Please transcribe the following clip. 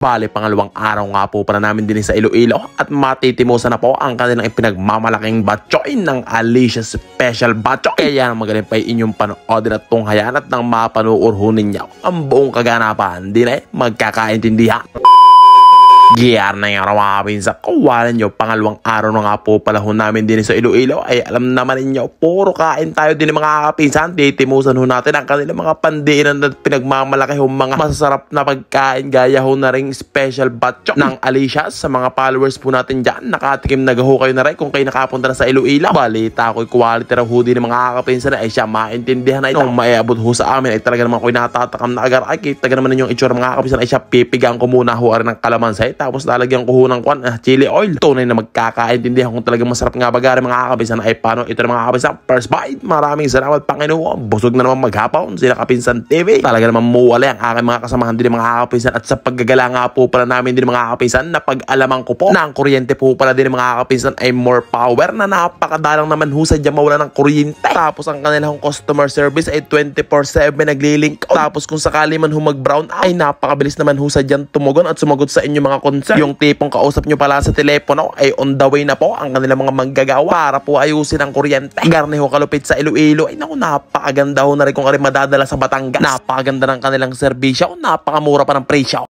Bali, pangalawang araw nga po para namin din sa Iloilo at matitimusan na po ang kanilang ipinagmamalaking batchoy ng Alicia Special Batchoy. Kaya magaling pa inyong panoodin at tunghayan at nang mapanuurhunin niyo ang buong kaganapan, di na magkakaintindihan. Giyar na yung araw sa kawalan nyo. Pangalawang araw na nga po pala ho namin din sa Iloilo. Ay alam naman ninyo, puro kain tayo din mga kapinsan. Titimusan ho natin ang kanilang mga pandinan at pinagmamalaki ho mga masasarap na pagkain. Gaya ho na rin special batchoy ng Alicia. Sa mga followers po natin dyan, nakatikim na ho kayo na rin kung kayo nakapunta na sa Iloilo. Balita ko'y quality raw ho din ng mga kapinsan ay siya maintindihan na ito. Nung maiabot ho sa amin ay talaga naman ko'y natatakam na agar. Ay kita naman ninyong itsura mga kapinsan ay siya pipigang ko muna ho rin ng kalamansi. Tapos lalagyan ko ho ng chili oil. Tunay na magkakaintindihan kung talagang masarap nga bagari mga kapinsan. Ay paano ito mga kapinsan? First bite. Maraming salamat Panginoon. Busog na naman maghapon sila Kapinsan TV. Talaga naman muwala ang aking mga kasamahan din mga kapinsan. At sa paggagala nga po pala namin din mga kapinsan, na pag-alaman ko po na ang kuryente po pala din mga kapinsan ay more power, na napakadalang naman ho sa dyan mawala ng kuryente. Tapos ang kanilang customer service ay 24/7 naglilink. Tapos kung sakali man ho mag-brown out, ay napakabilis naman ho sa dyan tumugon at sumagot sa inyo mga concern. Yung tipong kausap nyo pala sa telepono ay on the way na po ang kanilang mga manggagawa para po ayusin ang kuryente. Garni ho kalupit sa Iloilo. Ay naku, napakaganda ho na rin kung madadala sa Batangas. Napakaganda ng kanilang serbisyo. Napakamura pa ng presyo.